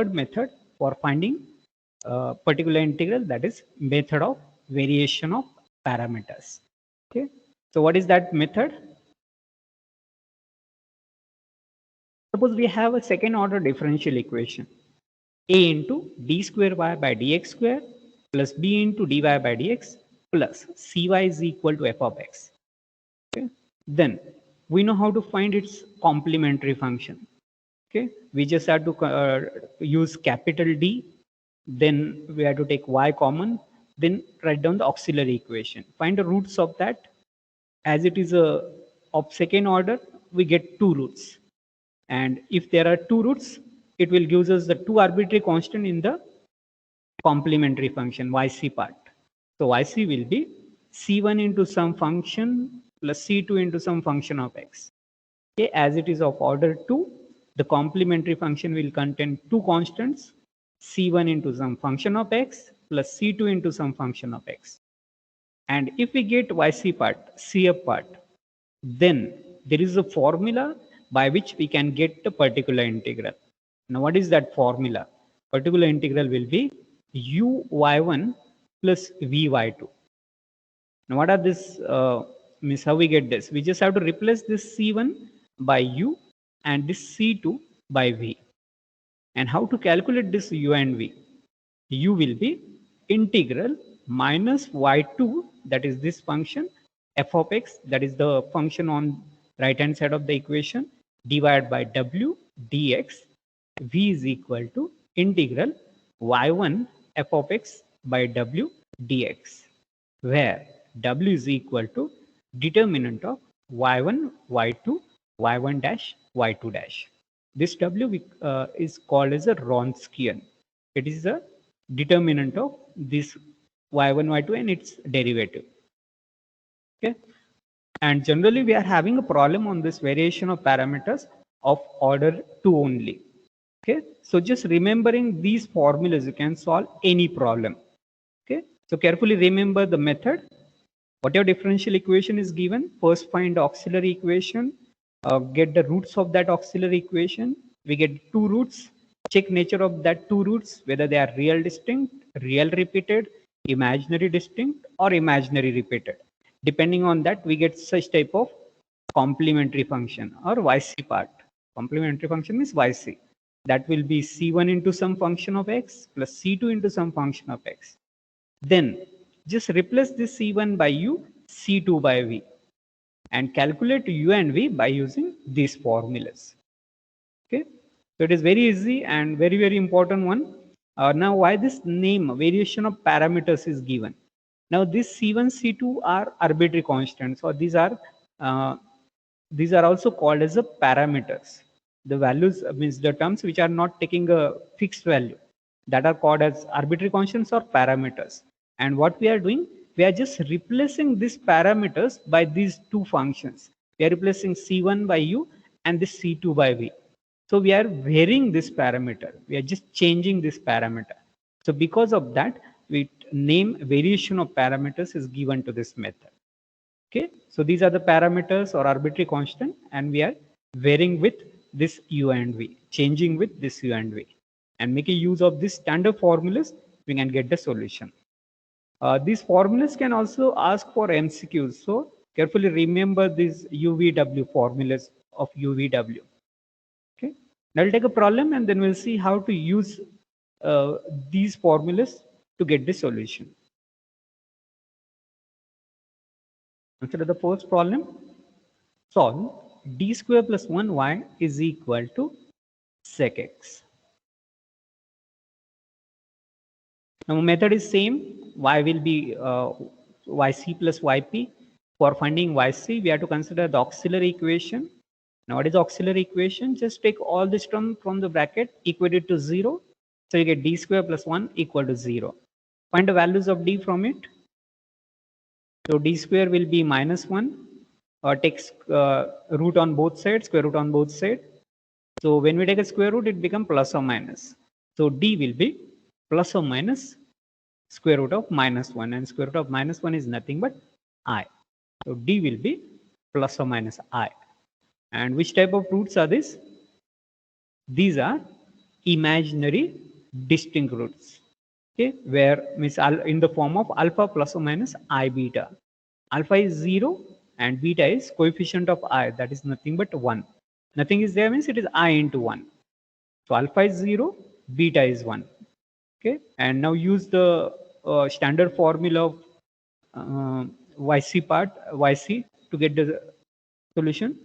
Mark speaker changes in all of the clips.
Speaker 1: third method for finding particular integral, that is method of variation of parameters. Okay, so what is that method? Suppose we have a second order differential equation, a into d square y by dx square plus b into dy by dx plus cy is equal to f of x. Okay, then we know how to find its complementary function. Okay, we just have to use capital D, then we have to take y common, then write down the auxiliary equation, find the roots of that. As it is a of second order, we get two roots, and if there are two roots, it will give us the two arbitrary constant in the complementary function yc part. So yc will be c1 into some function plus c2 into some function of x. Okay, as it is of order 2, the complementary function will contain two constants, c1 into some function of x plus c2 into some function of x. And if we get yc part, cf part, then there is a formula by which we can get the particular integral. Now, what is that formula? Particular integral will be uy1 plus vy2. Now, what are this? Means how we get this? We just have to replace this c1 by u and this c2 by v. And how to calculate this u and v? U will be integral minus y2, that is this function, f of x, that is the function on right hand side of the equation, divided by w dx. V is equal to integral y1 f of x by w dx, where w is equal to determinant of y1, y2, y1 dash, y2 dash. This w is called as a Wronskian. It is the determinant of this y1, y2 and its derivative. Okay, and generally we are having a problem on this variation of parameters of order 2 only. Okay, so just remembering these formulas, you can solve any problem. Okay, so carefully remember the method. Whatever differential equation is given, first find the auxiliary equation, get the roots of that auxiliary equation. We get two roots, check nature of that two roots, whether they are real distinct, real repeated, imaginary distinct, or imaginary repeated. Depending on that, we get such type of complementary function or yc part. Complementary function means yc. That will be c1 into some function of x plus c2 into some function of x. Then just replace this c1 by u, c2 by v, and calculate u and v by using these formulas. Okay, so it is very easy and very important one. Now, why this name variation of parameters is given? Now, this c1, c2 are arbitrary constants, or these are also called as the parameters. The values means the terms which are not taking a fixed value, that are called as arbitrary constants or parameters. And what we are doing, we are just replacing these parameters by these two functions. We are replacing c1 by u and this c2 by v. So we are varying this parameter. We are just changing this parameter. So because of that, we name variation of parameters is given to this method. Okay, so these are the parameters or arbitrary constant, and we are varying with this u and v, changing with this u and v, and making use of these standard formulas, we can get the solution. These formulas can also ask for MCQs, so carefully remember these UVW formulas of UVW. Okay, now I'll take a problem and then we'll see how to use these formulas to get the solution. Consider the first problem. Solve d square plus 1y is equal to sec x. Now method is same. Y will be yc plus yp. For finding yc, we have to consider the auxiliary equation. Now what is the auxiliary equation? Just take all this term from the bracket, equate it to 0. So you get d square plus 1 equal to 0. Find the values of d from it. So d square will be minus 1. Takes root on both sides, square root on both sides. So when we take a square root, it becomes plus or minus. So d will be plus or minus square root of minus 1, and square root of minus 1 is nothing but I. So d will be plus or minus I. And which type of roots are these? These are imaginary distinct roots. Okay, where means in the form of alpha plus or minus I beta. Alpha is 0 and beta is coefficient of I, that is nothing but 1. Nothing is there means it is I into 1. So alpha is 0, beta is 1. Okay, and now use the standard formula of YC to get the solution.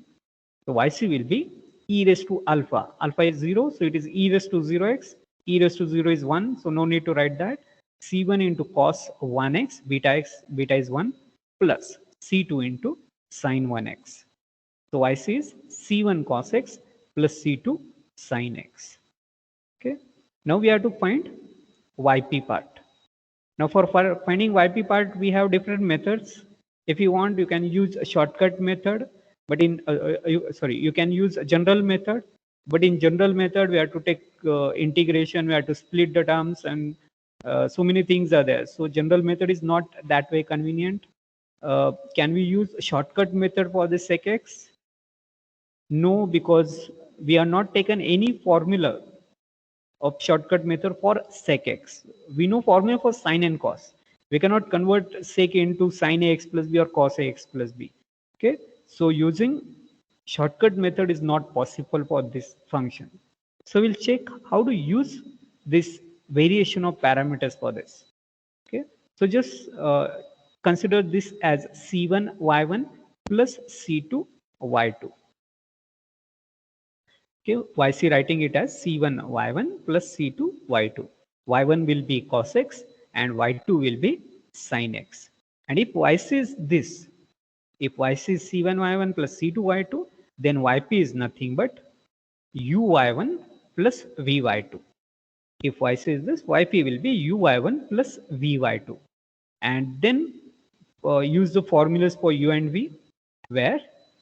Speaker 1: So YC will be e raised to alpha. Alpha is 0, so it is e raised to 0x. E raised to 0 is 1, so no need to write that. C1 into cos 1x, beta is 1, plus C2 into sin 1x. So YC is C1 cos x plus C2 sin x. Okay. Now we have to find YP part. Now for finding YP part, we have different methods. If you want, you can use a shortcut method, but you can use a general method. But in general method, we have to take integration, we have to split the terms, and so many things are there. So general method is not that way convenient. Can we use a shortcut method for the sec x? No, because we are not taken any formula of shortcut method for sec x. We know formula for sin and cos. We cannot convert sec into sin ax plus b or cos ax plus b. Okay, so using shortcut method is not possible for this function. So we'll check how to use this variation of parameters for this. Okay, so just consider this as c1 y1 plus c2 y2. Okay, YC writing it as C1 Y1 plus C2 Y2. Y1 will be cos x and Y2 will be sin x. And if YC is this, if YC is C1 Y1 plus C2 Y2, then YP is nothing but UY1 plus VY2. If YC is this, YP will be UY1 plus VY2. And then use the formulas for U and V, where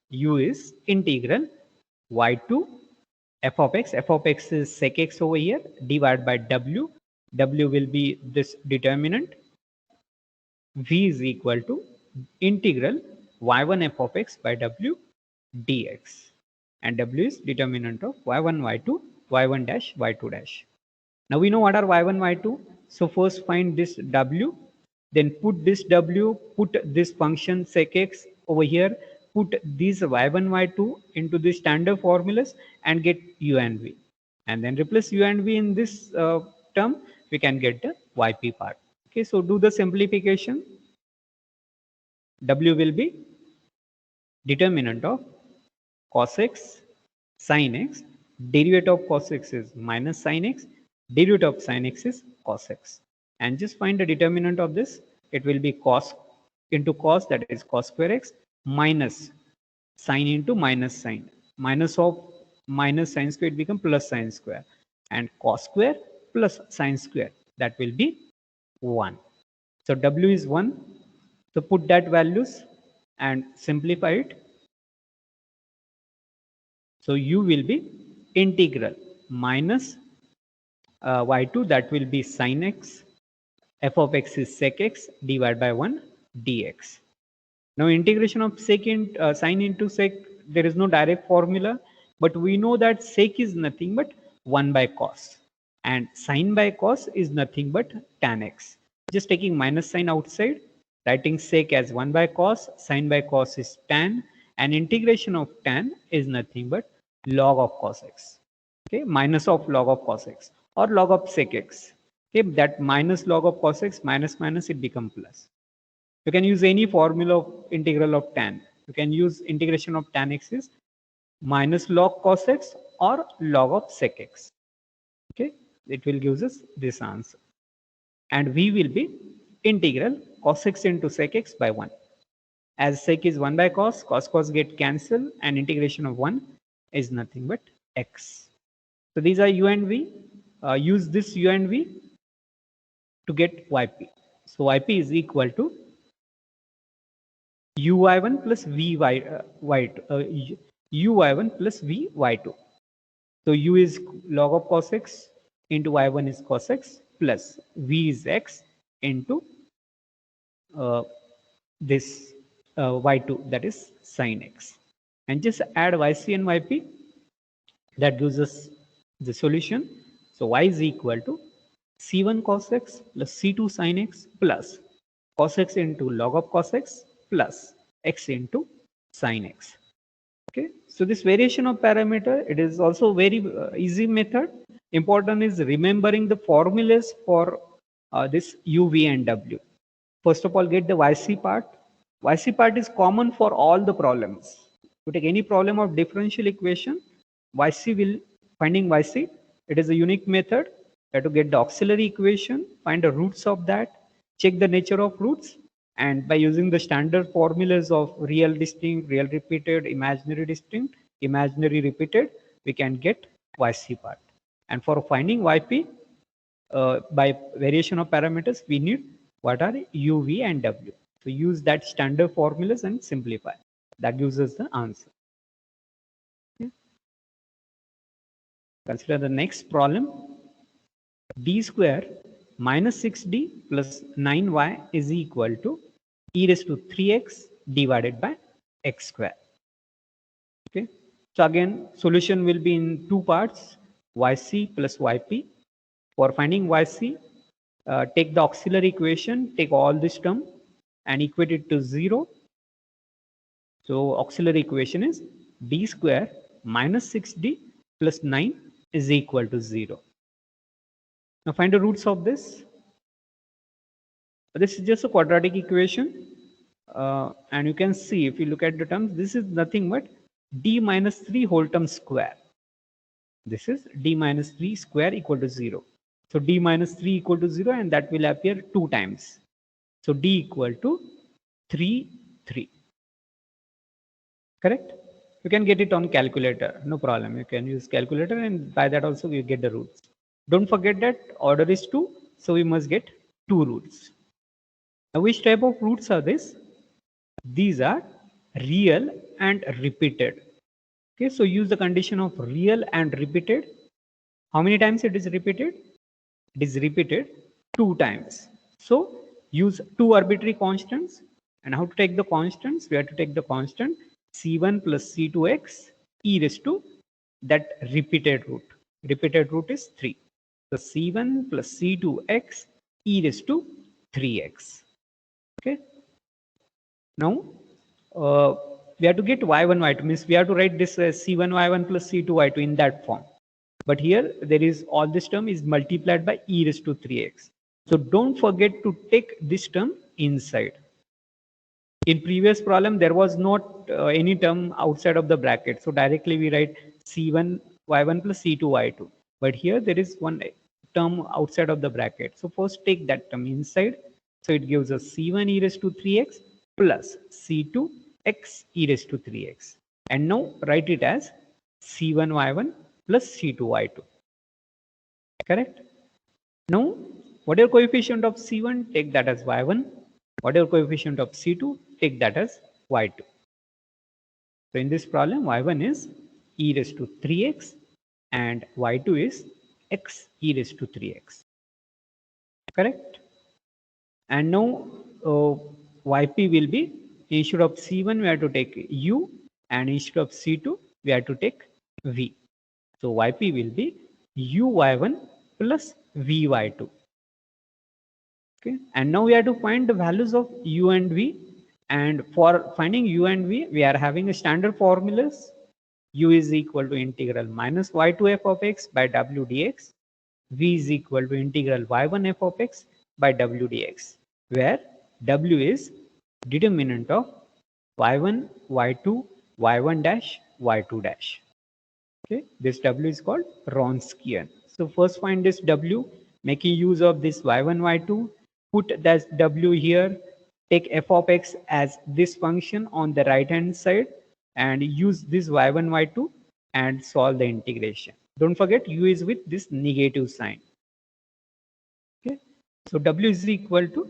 Speaker 1: U is integral Y2 f of x is sec x over here, divided by w. W will be this determinant. V is equal to integral y1 f of x by w dx. And w is determinant of y1, y2, y1 dash, y2 dash. Now we know what are y1, y2. So first find this w, then put this w, put this function sec x over here, put these y1, y2 into the standard formulas and get u and v. And then replace u and v in this term, we can get the yp part. Okay, so do the simplification. W will be determinant of cos x, sin x, derivative of cos x is minus sin x, derivative of sin x is cos x. And just find the determinant of this. It will be cos into cos, that is cos square x, minus sin into minus sin. Minus of minus sin square, it become plus sin square. And cos square plus sin square, that will be 1. So W is 1. So put that values and simplify it. So U will be integral minus y2, that will be sin x, f of x is sec x divided by 1 dx. Now integration of sec sin into sec, there is no direct formula, but we know that sec is nothing but 1 by cos and sin by cos is nothing but tan x. Just taking minus sign outside, writing sec as 1 by cos, sin by cos is tan, and integration of tan is nothing but log of cos x. Okay, minus of log of cos x or log of sec x. Okay, that minus log of cos x minus minus, it become plus. You can use any formula of integral of tan. You can use integration of tan x is minus log cos x or log of sec x. Okay, it will give us this answer. And v will be integral cos x into sec x by 1. As sec is 1 by cos, cos get cancelled, and integration of 1 is nothing but x. So these are u and v. Use this u and v to get yp. So yp is equal to uy1 plus uy1 plus vy2. So u is log of cos x into y1 is cos x plus v is x into this y2, that is sin x. And just add yc and yp, that gives us the solution. So y is equal to c1 cos x plus c2 sin x plus cos x into log of cos x plus x into sin x. Okay, so this variation of parameter, it is also very easy method. Important is remembering the formulas for this u, v and w. First of all, get the yc part. Yc part is common for all the problems. You take any problem of differential equation, yc will, finding yc, it is a unique method. You have to get the auxiliary equation, find the roots of that, check the nature of roots, and by using the standard formulas of real distinct, real repeated, imaginary repeated, we can get yc part. And for finding yp, by variation of parameters, we need what are u, v and w. So use that standard formulas and simplify. That gives us the answer. Okay. Consider the next problem. D square minus 6d plus 9y is equal to e raised to 3x divided by x square. Okay. So again, solution will be in two parts, yc plus yp. For finding yc, take the auxiliary equation, take all this term and equate it to 0. So auxiliary equation is d square minus 6d plus 9 is equal to 0. Now find the roots of this. This is just a quadratic equation. And you can see, if you look at the terms, this is nothing but d minus 3 whole term square. This is d minus 3 square equal to 0. So d minus 3 equal to 0, and that will appear 2 times. So d equal to 3, 3. Correct? You can get it on calculator, no problem. You can use calculator, and by that also you get the roots. Don't forget that order is 2, so we must get 2 roots. Now which type of roots are this? These are real and repeated. Okay, so use the condition of real and repeated. How many times it is repeated? It is repeated 2 times. So use 2 arbitrary constants. And how to take the constants? We have to take the constant c1 plus c2x e raised to that repeated root. Repeated root is 3. So c1 plus c2x e raised to 3x. Okay. Now we have to get y1 y2, means we have to write this as c1 y1 plus c2 y2 in that form. But here there is, all this term is multiplied by e raised to 3x. So don't forget to take this term inside. In previous problem, there was not any term outside of the bracket. So directly we write c1 y1 plus c2 y2. But here there is one term outside of the bracket. So first take that term inside. So it gives us c1 e raised to 3x plus c2 x e raised to 3x. And now write it as c1 y1 plus c2 y2. Correct? Now, whatever coefficient of c1, take that as y1. Whatever coefficient of c2, take that as y2. So in this problem, y1 is e raised to 3x and y2 is x e raised to 3x. Correct? And now yp will be, instead of c1 we have to take u, and instead of c2 we have to take v. So yp will be u y1 plus v y2. Okay, and now we have to find the values of u and v, and for finding u and v we are having a standard formulas. U is equal to integral minus y2 f of x by w dx. V is equal to integral y1 f of x by w dx, where w is determinant of y1, y2, y1 dash, y2 dash. Okay, this w is called Wronskian. So first find this w, making use of this y1, y2, put that w here, take f of x as this function on the right hand side, and use this y1, y2 and solve the integration. Don't forget u is with this negative sign. Okay, so w is equal to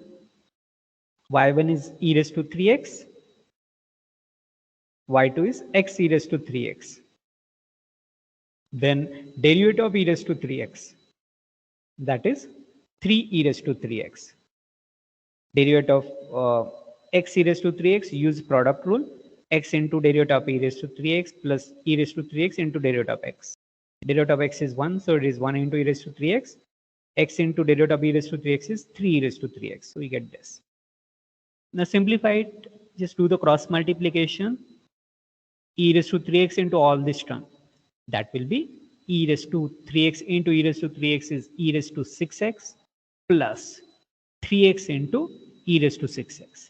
Speaker 1: y1 is e raised to 3x, y2 is x e raised to 3x. Then derivative of e raised to 3x, that is 3 e raised to 3x. Derivative of x e raised to 3x, use product rule, x into derivative of e raised to 3x plus e raised to 3x into derivative of x. Derivative of x is 1, so it is 1 into e raised to 3x. X into derivative of e raised to 3x is 3 e raised to 3x. So we get this. Now simplify it, just do the cross multiplication. E raised to 3x into all this term. That will be e raised to 3x into e raised to 3x is e raised to 6x plus 3x into e raised to 6x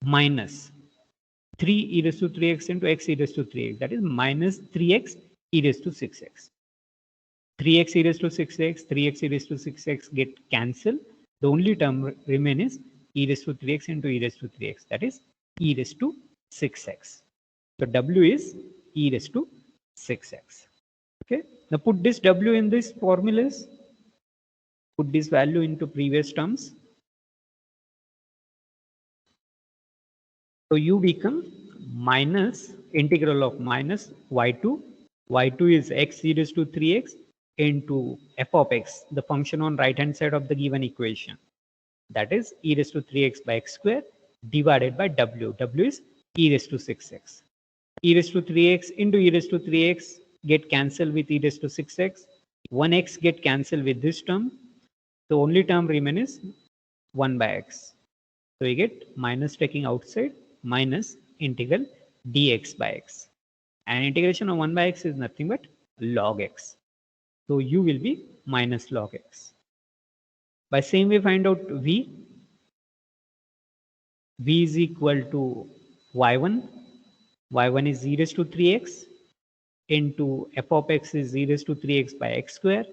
Speaker 1: minus 3 e raised to 3x into x e raised to 3x. That is minus 3x e raised to 6x. 3x e raised to 6x, 3x e raised to 6x get cancelled. The only term remain is e raised to 3x into e raised to 3x. That is e raised to 6x. So w is e raised to 6x. Okay. Now put this w in this formulas. Put this value into previous terms. So u become minus integral of minus y2. y2 is x e raised to 3x into f of x, the function on right hand side of the given equation. That is e raised to 3x by x square divided by w. w is e raised to 6x. E raised to 3x into e raised to 3x get cancelled with e raised to 6x. 1x get cancelled with this term. The only term remain is 1 by x. So we get minus taking outside minus integral dx by x. And integration of 1 by x is nothing but log x. So u will be minus log x. By same way find out v. V is equal to y1. y1 is e raised to 3x into f of x is e raised to 3x by x square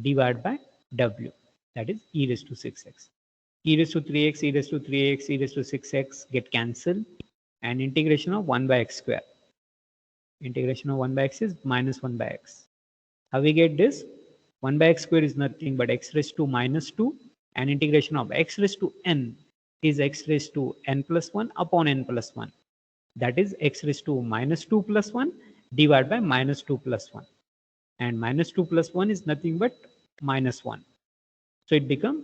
Speaker 1: divided by w. That is e raised to 6x. E raised to 3x, e raised to 3x, e raised to 6x get cancelled, and integration of 1 by x square. Integration of 1 by x is minus 1 by x. How we get this? 1 by x square is nothing but x raised to minus 2, and integration of x raised to n is x raised to n plus 1 upon n plus 1. That is x raised to minus 2 plus 1 divided by minus 2 plus 1. And minus 2 plus 1 is nothing but minus 1. So it becomes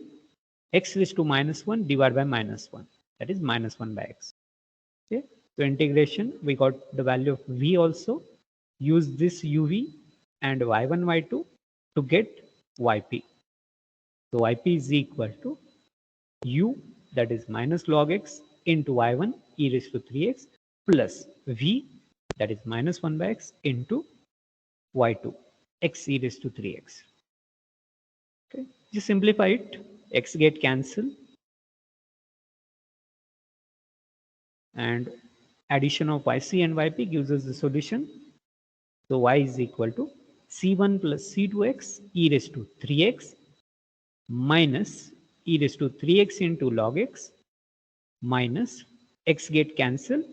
Speaker 1: x raised to minus 1 divided by minus 1. That is minus 1 by x. Okay. So integration, we got the value of v also. Use this uv and y1, y2 to get yp. So yp is equal to u, that is minus log x into y1 e raised to 3x plus v, that is minus 1 by x into y2 x e raised to 3x. Okay. Just simplify it. X get cancelled and addition of yc and yp gives us the solution. So y is equal to c1 plus c2x e raised to 3x minus e raised to 3x into log x minus x get cancelled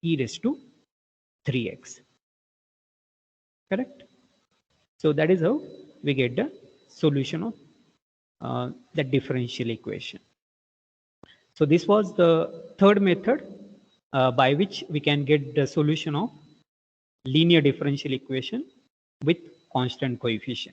Speaker 1: e raised to 3x. Correct? So that is how we get the solution of the differential equation. So this was the third method by which we can get the solution of linear differential equation with constant coefficient.